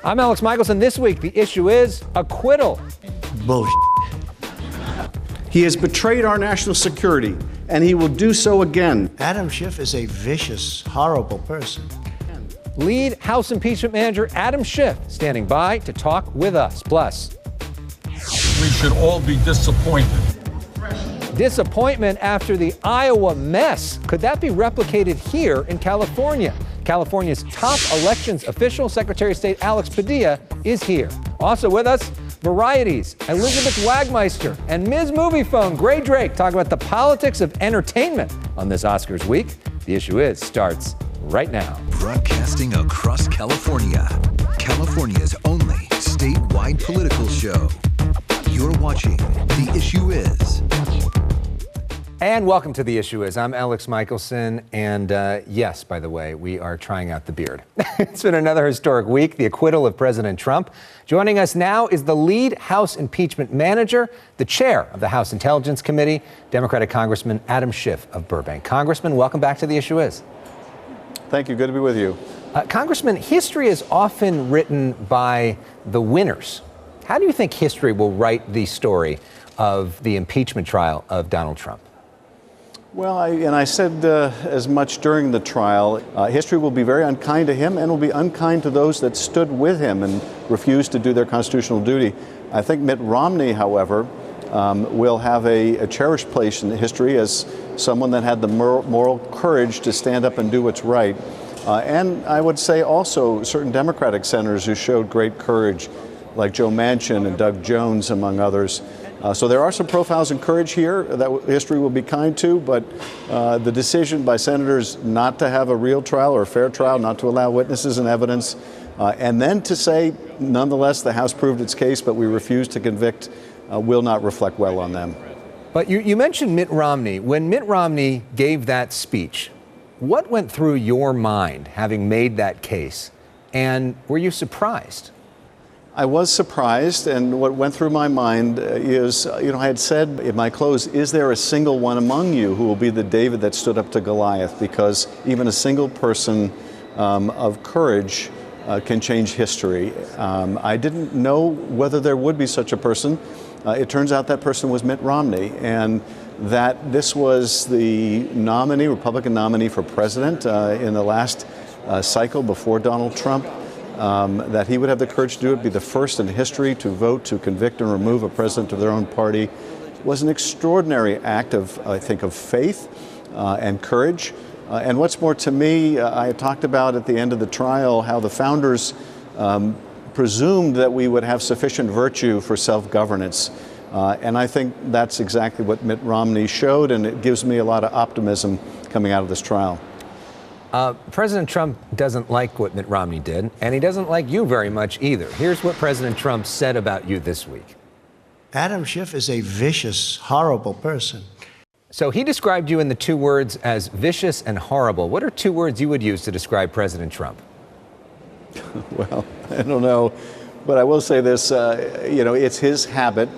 I'm Elex Michaelson. This week, the issue is acquittal. Bullshit. He has betrayed our national security, and he will do so again. Adam Schiff is a vicious, horrible person. Lead House impeachment manager Adam Schiff standing by to talk with us. Plus, we should all be disappointed. Disappointment after the Iowa mess. Could that be replicated here in California? California's top elections official, Secretary of State Alex Padilla, is here. Also with us, Variety's Elizabeth Wagmeister and Ms. Movie Phone, Gray Drake, talk about the politics of entertainment on this Oscars week. The Issue Is starts right now. Broadcasting across California, California's only statewide political show. You're watching The Issue Is. And welcome to The Issue Is. I'm Elex Michaelson, and yes, by the way, we are trying out the beard. It's been another historic week, the acquittal of President Trump. Joining us now is the lead House impeachment manager, the chair of the House Intelligence Committee, Democratic Congressman Adam Schiff of Burbank. Congressman, welcome back to The Issue Is. Thank you. Good to be with you. Congressman, history is often written by the winners. How do you think history will write the story of the impeachment trial of Donald Trump? Well, I said as much during the trial. History will be very unkind to him and will be unkind to those that stood with him and refused to do their constitutional duty. I think Mitt Romney, however, will have a cherished place in history as someone that had the moral courage to stand up and do what's right. And I would say also certain Democratic senators who showed great courage, like Joe Manchin and Doug Jones, among others. So there are some profiles in courage here that history will be kind to, but the decision by senators not to have a real trial or a fair trial, not to allow witnesses and evidence, and then to say, nonetheless, the House proved its case, but we refuse to convict, will not reflect well on them. But you mentioned Mitt Romney. When Mitt Romney gave that speech, what went through your mind having made that case? And were you surprised? I was surprised, and what went through my mind is, I had said in my close, is there a single one among you who will be the David that stood up to Goliath? Because even a single person of courage can change history. I didn't know whether there would be such a person. It turns out that person was Mitt Romney, and that this was the nominee, Republican nominee for president in the last cycle before Donald Trump. That he would have the courage to do it, be the first in history to vote to convict and remove a president of their own party, was an extraordinary act of, I think, of faith and courage. And what's more, to me, I talked about at the end of the trial how the founders presumed that we would have sufficient virtue for self-governance. And I think that's exactly what Mitt Romney showed, and it gives me a lot of optimism coming out of this trial. President Trump doesn't like what Mitt Romney did, and he doesn't like you very much either. Here's what President Trump said about you this week. Adam Schiff is a vicious, horrible person. So he described you in the two words as vicious and horrible. What are two words you would use to describe President Trump? Well, I don't know, but I will say this, it's his habit,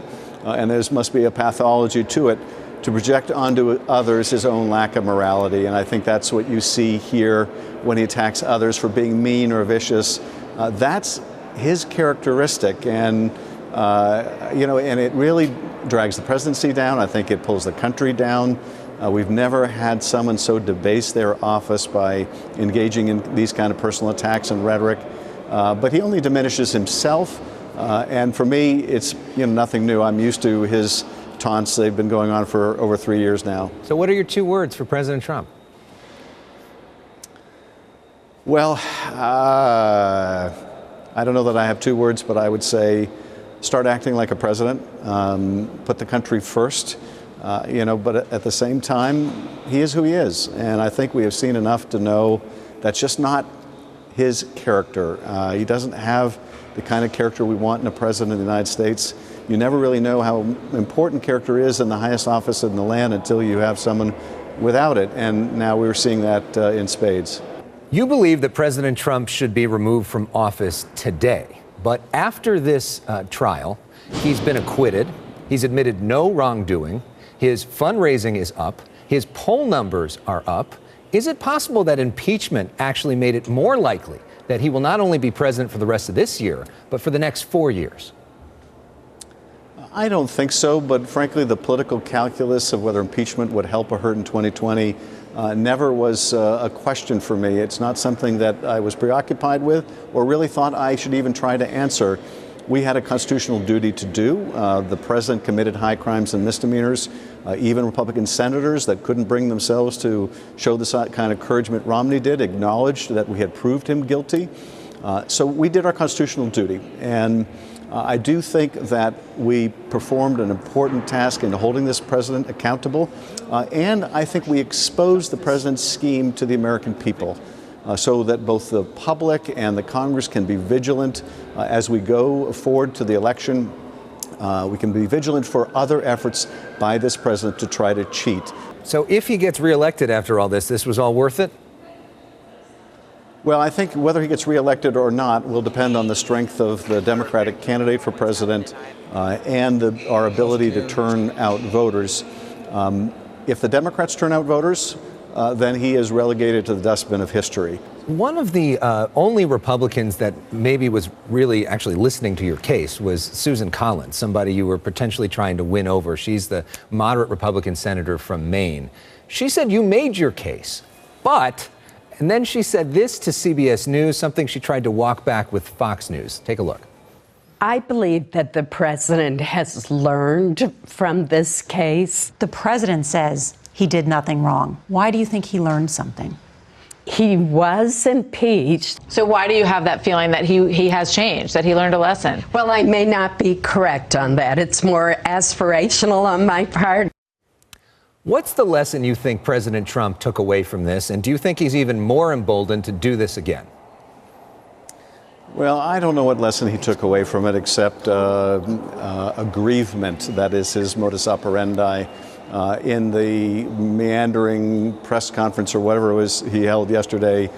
and there must be a pathology to it, to project onto others his own lack of morality. And I think that's what you see here when he attacks others for being mean or vicious. That's his characteristic. And, and it really drags the presidency down. I think it pulls the country down. We've never had someone so debase their office by engaging in these kind of personal attacks and rhetoric. But he only diminishes himself. And for me, it's nothing new. I'm used to his taunts. They've been going on for over 3 years now. So what are your two words for President Trump? Well, I don't know that I have two words, but I would say start acting like a president, put the country first, but at the same time, he is who he is. And I think we have seen enough to know that's just not his character. He doesn't have the kind of character we want in a president of the United States. You never really know how important character is in the highest office in the land until you have someone without it. And now we're seeing that in spades. You believe that President Trump should be removed from office today. But after this trial, he's been acquitted. He's admitted no wrongdoing. His fundraising is up. His poll numbers are up. Is it possible that impeachment actually made it more likely that he will not only be president for the rest of this year, but for the next 4 years? I don't think so, but frankly, the political calculus of whether impeachment would help or hurt in 2020 never was a question for me. It's not something that I was preoccupied with or really thought I should even try to answer. We had a constitutional duty to do. The president committed high crimes and misdemeanors. Even Republican senators that couldn't bring themselves to show the kind of courage Mitt Romney did acknowledged that we had proved him guilty. So we did our constitutional duty. And I do think that we performed an important task in holding this president accountable. And I think we exposed the president's scheme to the American people. So that both the public and the Congress can be vigilant as we go forward to the election. We can be vigilant for other efforts by this president to try to cheat. So if he gets reelected after all this was all worth it? Well, I think whether he gets reelected or not will depend on the strength of the Democratic candidate for president and our ability to turn out voters. If the Democrats turn out voters, then he is relegated to the dustbin of history. One of the only Republicans that maybe was really actually listening to your case was Susan Collins, somebody you were potentially trying to win over. She's the moderate Republican senator from Maine. She said you made your case, and then she said this to CBS News, something she tried to walk back with Fox News. Take a look. I believe that the president has learned from this case. The president says he did nothing wrong. Why do you think he learned something? He was impeached. So why do you have that feeling that he has changed, that he learned a lesson? Well, I may not be correct on that. It's more aspirational on my part. What's the lesson you think President Trump took away from this? And do you think he's even more emboldened to do this again? Well, I don't know what lesson he took away from it except aggrievement. That is his modus operandi. In the meandering press conference or whatever it was he held yesterday,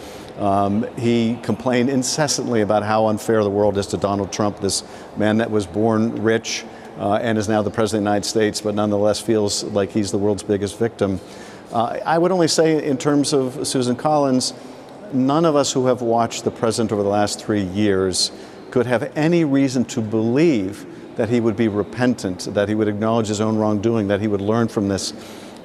he complained incessantly about how unfair the world is to Donald Trump, this man that was born rich and is now the president of the United States, but nonetheless feels like he's the world's biggest victim. I would only say in terms of Susan Collins, none of us who have watched the president over the last 3 years could have any reason to believe that he would be repentant, that he would acknowledge his own wrongdoing, that he would learn from this.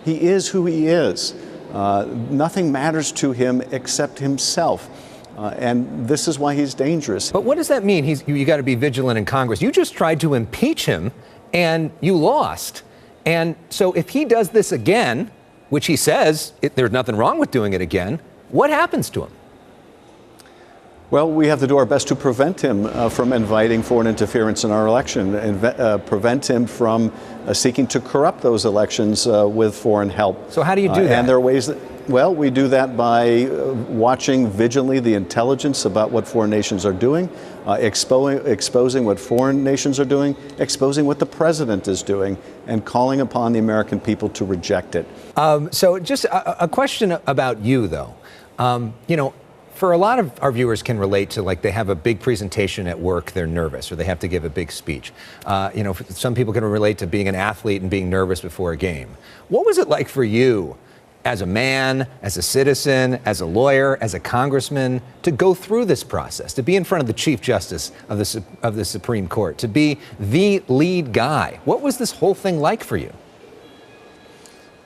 He is who he is. Nothing matters to him except himself. And this is why he's dangerous. But what does that mean? You got to be vigilant in Congress. You just tried to impeach him and you lost. And so if he does this again, which he says there's nothing wrong with doing it again, what happens to him? Well, we have to do our best to prevent him from inviting foreign interference in our election, and prevent him from seeking to corrupt those elections with foreign help. So how do you do that? And there are ways that, well, we do that by watching vigilantly the intelligence about what foreign nations are doing, exposing what foreign nations are doing, exposing what the president is doing, and calling upon the American people to reject it. So just a question about you, though. For a lot of our viewers can relate to, like, they have a big presentation at work, they're nervous, or they have to give a big speech. Some people can relate to being an athlete and being nervous before a game. What was it like for you as a man, as a citizen, as a lawyer, as a congressman, to go through this process, to be in front of the Chief Justice of the Supreme Court, to be the lead guy? What was this whole thing like for you?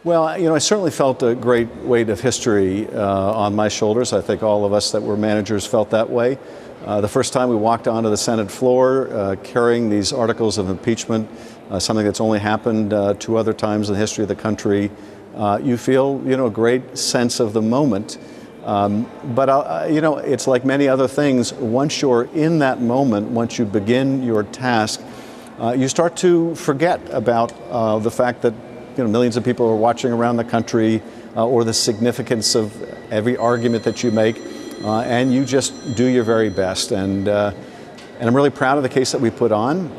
Well, I certainly felt a great weight of history on my shoulders. I think all of us that were managers felt that way. The first time we walked onto the Senate floor carrying these articles of impeachment, something that's only happened 2 other times in the history of the country, you feel, a great sense of the moment. But it's like many other things. Once you're in that moment, once you begin your task, you start to forget about the fact that millions of people are watching around the country, or the significance of every argument that you make, and you just do your very best. And I'm really proud of the case that we put on.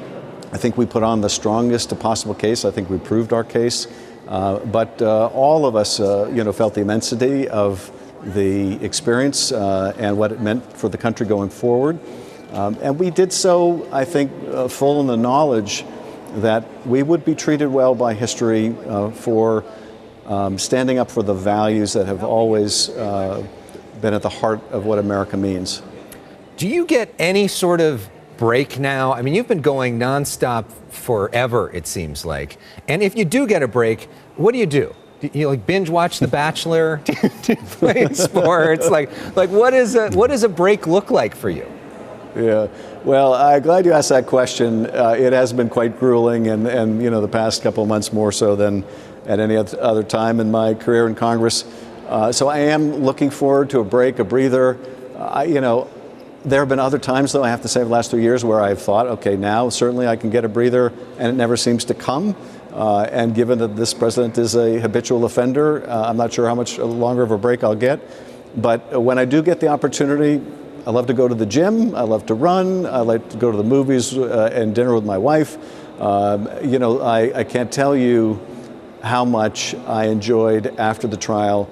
I think we put on the strongest possible case. I think we proved our case. But all of us, felt the immensity of the experience and what it meant for the country going forward. And we did so, I think, full in the knowledge that we would be treated well by history for standing up for the values that have always been at the heart of what America means. Do you get any sort of break now? I mean, you've been going nonstop forever, it seems like. And if you do get a break, what do? Do you like binge watch The Bachelor? Do you play sports? Like what does a break look like for you? Yeah, well, I'm glad you asked that question. It has been quite grueling, and you know, the past couple of months more so than at any other time in my career in Congress. So I am looking forward to a break, a breather. You know, there have been other times, though, I have to say, the last 2 years where I've thought, okay, now certainly I can get a breather, and it never seems to come. And given that this president is a habitual offender, I'm not sure how much longer of a break I'll get. But when I do get the opportunity, I love to go to the gym, I love to run, I like to go to the movies and dinner with my wife. You know, I can't tell you how much I enjoyed after the trial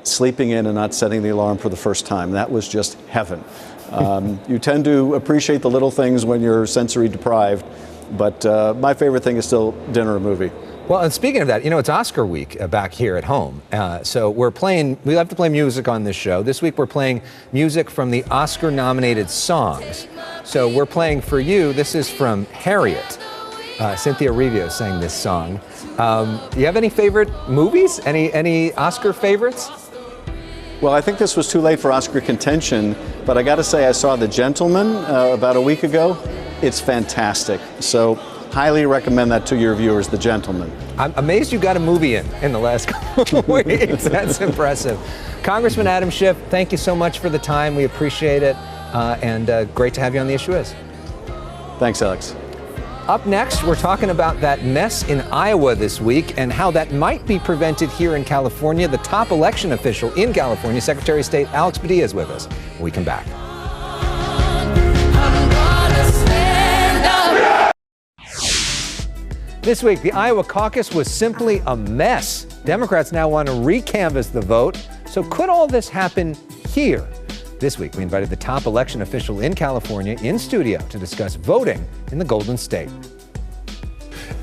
sleeping in and not setting the alarm for the first time. That was just heaven. You tend to appreciate the little things when you're sensory deprived, but my favorite thing is still dinner or movie. Well, and speaking of that, you know, it's Oscar week back here at home. So we love to play music on this show. This week we're playing music from the Oscar-nominated songs. So we're playing for you, this is from Harriet. Cynthia Erivo sang this song. Do you have any favorite movies? Any Oscar favorites? Well, I think this was too late for Oscar contention, but I got to say I saw The Gentleman about a week ago. It's fantastic. So highly recommend that to your viewers, The Gentleman. I'm amazed you got a movie in the last couple of weeks. That's impressive. Congressman Adam Schiff, thank you so much for the time. We appreciate it. And great to have you on The Issue Is. Thanks, Alex. Up next, we're talking about that mess in Iowa this week and how that might be prevented here in California. The top election official in California, Secretary of State Elex Padilla, is with us when we come back. This week, the Iowa caucus was simply a mess. Democrats now want to recanvass the vote. So could all this happen here? This week, we invited the top election official in California in studio to discuss voting in the Golden State.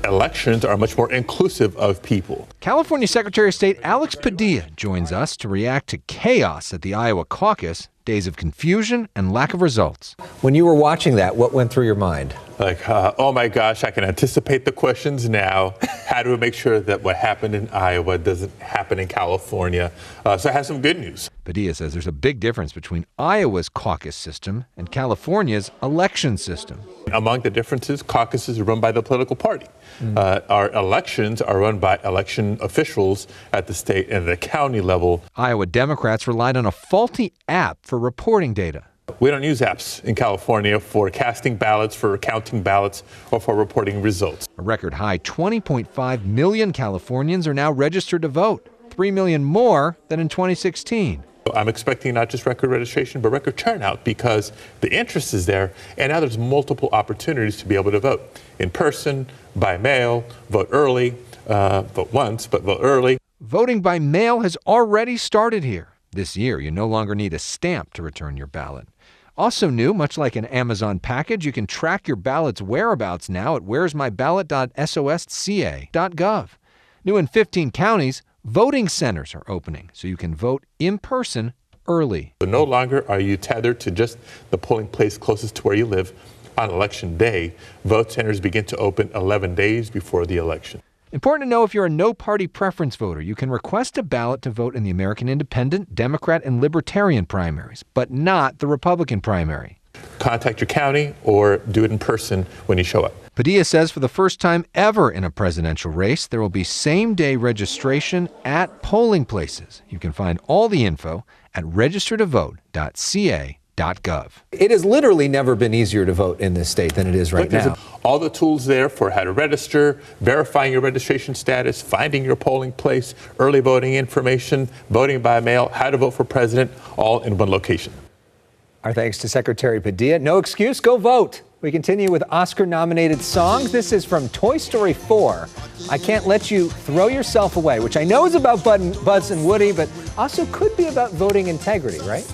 Elections are much more inclusive of people. California Secretary of State Elex Padilla joins us to react to chaos at the Iowa caucus, days of confusion and lack of results. When you were watching that, what went through your mind? Like, oh my gosh, I can anticipate the questions now. How do we make sure that what happened in Iowa doesn't happen in California? So I have some good news. Padilla says there's a big difference between Iowa's caucus system and California's election system. Among the differences, caucuses are run by the political party. Our elections are run by election officials at the state and the county level. Iowa Democrats relied on a faulty app for reporting data. We don't use apps in California for casting ballots, for counting ballots, or for reporting results. A record high 20.5 million Californians are now registered to vote, 3 million more than in 2016. I'm expecting not just record registration, but record turnout because the interest is there, and now there's multiple opportunities to be able to vote. In person, by mail, vote early, vote once, but vote early. Voting by mail has already started here. This year, you no longer need a stamp to return your ballot. Also new, much like an Amazon package, you can track your ballot's whereabouts now at where'smyballot.sosca.gov. New in 15 counties, voting centers are opening, so you can vote in person early. But no longer are you tethered to just the polling place closest to where you live. On election day, vote centers begin to open 11 days before the election. Important to know if you're a no-party preference voter, you can request a ballot to vote in the American Independent, Democrat, and Libertarian primaries, but not the Republican primary. Contact your county or do it in person when you show up. Padilla says for the first time ever in a presidential race, there will be same-day registration at polling places. You can find all the info at registertovote.ca.gov. It has literally never been easier to vote in this state than it is right now. All the tools there for how to register, verifying your registration status, finding your polling place, early voting information, voting by mail, how to vote for president, all in one location. Our thanks to Secretary Padilla. No excuse, go vote. We continue with Oscar-nominated songs. This is from Toy Story 4. I Can't Let You Throw Yourself Away, which I know is about Buzz and Woody, but also could be about voting integrity, right?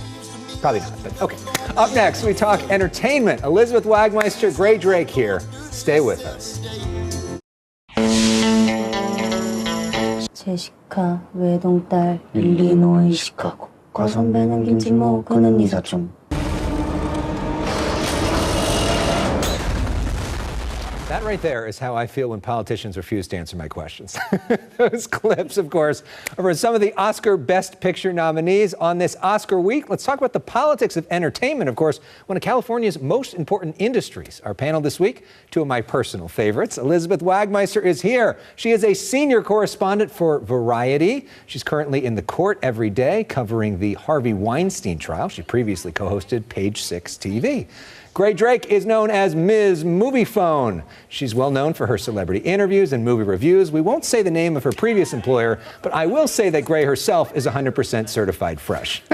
Probably not, but okay. Up next, we talk entertainment. Elizabeth Wagmeister, Gray Drake here. Stay with us. 제시카 외동딸 일리노이 시카고 과선배는 김치모 그는 이사촌. That right there is how I feel when politicians refuse to answer my questions. Those clips, of course, are for some of the Oscar Best Picture nominees on this Oscar week. Let's talk about the politics of entertainment, of course, one of California's most important industries. Our panel this week, two of my personal favorites. Elizabeth Wagmeister is here. She is a senior correspondent for Variety. She's currently in the court every day covering the Harvey Weinstein trial. She previously co-hosted Page 6 TV. Gray Drake is known as Ms. Movie Phone. She's well known for her celebrity interviews and movie reviews. We won't say the name of her previous employer, but I will say that Gray herself is 100% certified fresh.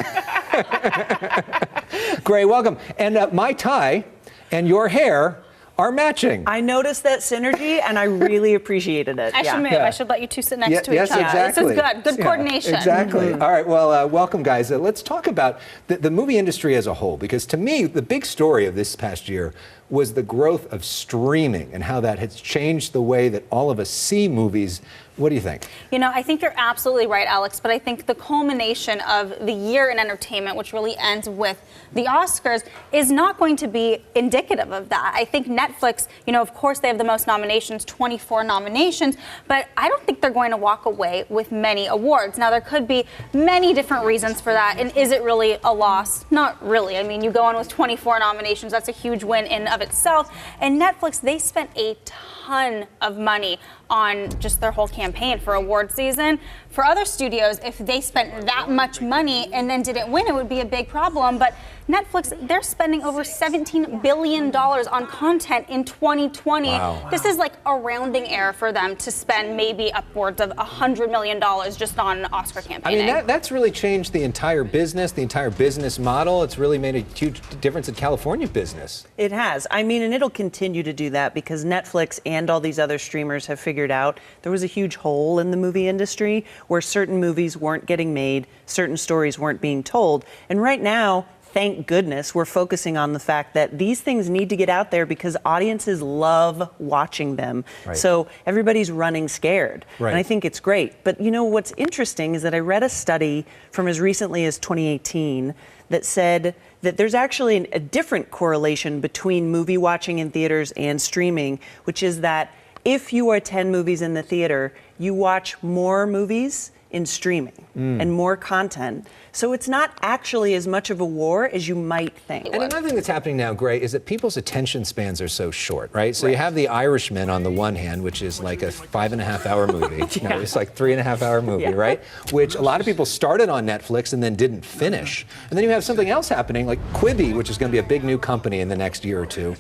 Gray, welcome. And my tie and your hair are matching. I noticed that synergy, and I really appreciated it. I should move. I should let you two sit next to each other. Exactly. This is good. Good coordination. Exactly. All right. Well, welcome, guys. Let's talk about the movie industry as a whole, because to me, the big story of this past year was the growth of streaming and how that has changed the way that all of us see movies. What do you think? You know, I think you're absolutely right, Alex, but I think the culmination of the year in entertainment, which really ends with the Oscars, is not going to be indicative of that. I think Netflix, you know, of course they have the most nominations, 24 nominations, but I don't think they're going to walk away with many awards. Now, there could be many different reasons for that, and is it really a loss? Not really. I mean, you go in with 24 nominations, that's a huge win in of itself, and Netflix, they spent a ton of money on just their whole campaign for award season. For other studios, if they spent that much money and then didn't win, it would be a big problem. But Netflix, they're spending over $17 billion on content in 2020. Wow. This is like a rounding error for them to spend maybe upwards of $100 million just on Oscar campaigning. I mean, that's really changed the entire business model. It's really made a huge difference in California business. It has. I mean, and it'll continue to do that because Netflix and all these other streamers have figured out there was a huge hole in the movie industry where certain movies weren't getting made, certain stories weren't being told. And right now, thank goodness, we're focusing on the fact that these things need to get out there because audiences love watching them. Right. So everybody's running scared. Right. And I think it's great. But you know what's interesting is that I read a study from as recently as 2018 that said that there's actually a different correlation between movie watching in theaters and streaming, which is that if you attend movies in the theater, you watch more movies in streaming and more content. So it's not actually as much of a war as you might think. And another thing that's happening now, Gray, is that people's attention spans are so short, right? So you have The Irishman on the one hand, which is like a 5.5-hour movie. No, it's like 3.5-hour movie, right? Which a lot of people started on Netflix and then didn't finish. And then you have something else happening, like Quibi, which is going to be a big new company in the next year or two,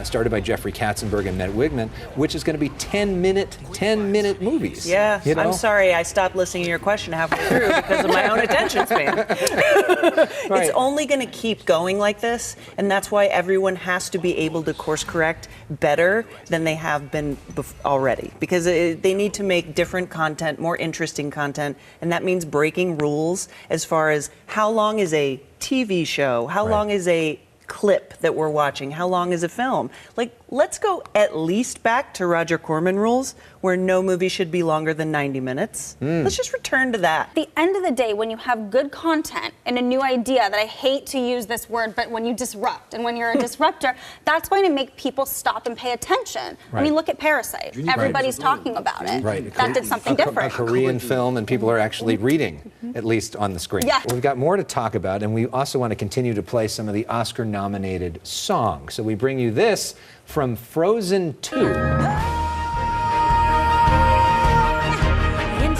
started by Jeffrey Katzenberg and Matt Wigman, which is going to be 10-minute movies. Yeah, you know? I'm sorry, I stopped listening to your question halfway through because of my own attention span. Right. It's only going to keep going like this, and that's why everyone has to be able to course correct better than they have been already, because they need to make different content, more interesting content, and that means breaking rules as far as how long is a TV show, how long is a clip that we're watching, how long is a film. Like, let's go at least back to Roger Corman rules, where no movie should be longer than 90 minutes. Let's just return to that. At the end of the day, when you have good content and a new idea, that I hate to use this word, but when you disrupt and when you're a disruptor, that's going to make people stop and pay attention. I mean, look at Parasite. Everybody's talking about it. That did something different. A Korean film, and people are actually reading, at least on the screen. Yeah. Well, we've got more to talk about, and we also want to continue to play some of the Oscar-nominated songs. So we bring you this from Frozen 2.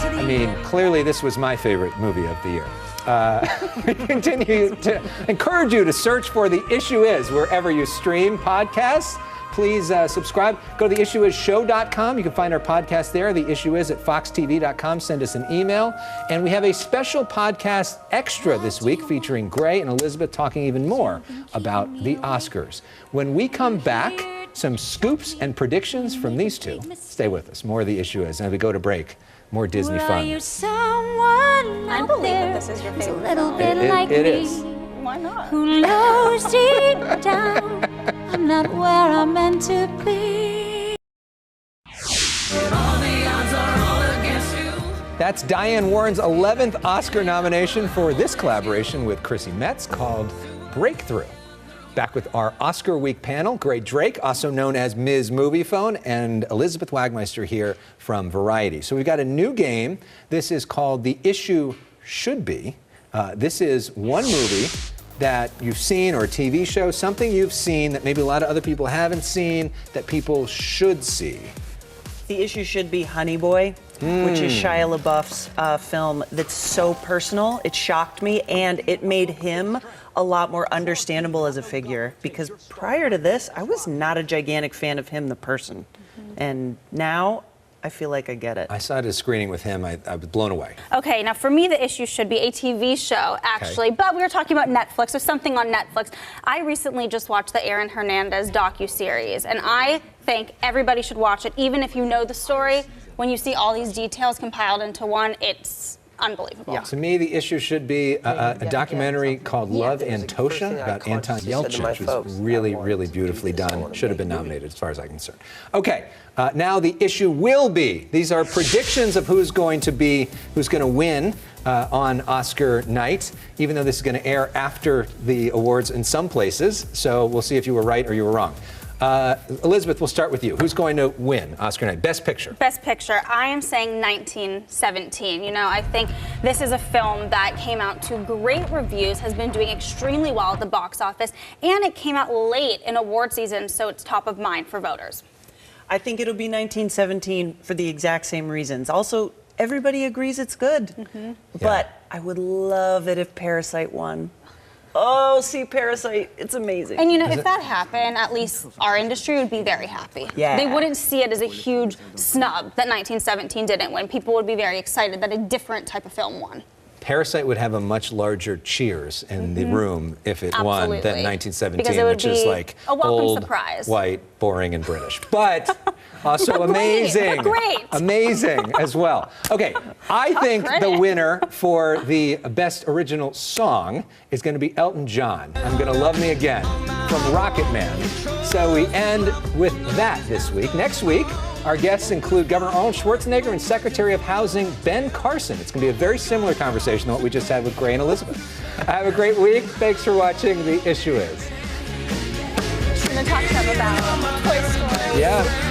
I mean, clearly this was my favorite movie of the year. We continue to encourage you to search for The Issue Is wherever you stream podcasts. Please subscribe. Go to theissueisshow.com. You can find our podcast there. The Issue Is at foxtv.com. Send us an email. And we have a special podcast extra this week featuring Gray and Elizabeth talking even more about the Oscars. When we come back, some scoops and predictions from these two. Stay with us. More of The Issue Is. And as we go to break, more Disney fun. I believe that this is your favorite. A little bit like it me. is. Why not? Who knows deep down I'm not where I'm meant to be. That's Diane Warren's 11th Oscar nomination for this collaboration with Chrissy Metz called Breakthrough. Back with our Oscar Week panel, Gray Drake, also known as Ms. Movie Phone, and Elizabeth Wagmeister here from Variety. So we've got a new game. This is called The Issue Should Be. This is one movie that you've seen, or a TV show, something you've seen that maybe a lot of other people haven't seen that people should see. The issue should be Honey Boy, which is Shia LaBeouf's film that's so personal. It shocked me, and it made him a lot more understandable as a figure, because prior to this, I was not a gigantic fan of him, the person. And now I feel like I get it. I saw it at a screening with him. I was blown away. Okay, now for me, the issue should be a TV show, actually. Okay. But we were talking about Netflix. There's something on Netflix. I recently just watched the Aaron Hernandez docuseries, and I think everybody should watch it, even if you know the story. When you see all these details compiled into one, it's unbelievable. Yeah. To me, the issue should be a documentary called Love Antosha about Anton Yelchin, which was really, really beautifully done. Should have been nominated, as far as I'm concerned. Okay, now the issue will be. These are predictions of who's going to win on Oscar night, even though this is going to air after the awards in some places. So we'll see if you were right or you were wrong. Elizabeth, we'll start with you. Who's going to win Oscar night? Best Picture. Best Picture. I am saying 1917. You know, I think this is a film that came out to great reviews, has been doing extremely well at the box office, and it came out late in award season, so it's top of mind for voters. I think it'll be 1917 for the exact same reasons. Also, everybody agrees it's good. But I would love it if Parasite won. Oh, see Parasite, it's amazing. And you know, if that happened, at least our industry would be very happy. Yeah. They wouldn't see it as a huge snub that 1917 didn't win. People would be very excited that a different type of film won. Parasite would have a much larger cheers in the room if it won than 1917, which is like a welcome old, surprise. White, boring, and British. But also amazing. Great. Amazing as well. Okay, I think the winner for the Best Original Song is going to be Elton John. I'm Gonna Love Me Again from Rocket Man. So we end with that this week. Next week, our guests include Governor Arnold Schwarzenegger and Secretary of Housing Ben Carson. It's going to be a very similar conversation to what we just had with Gray and Elizabeth. Have a great week. Thanks for watching The Issue Is. We're going to talk to them about Toy Story. Yeah.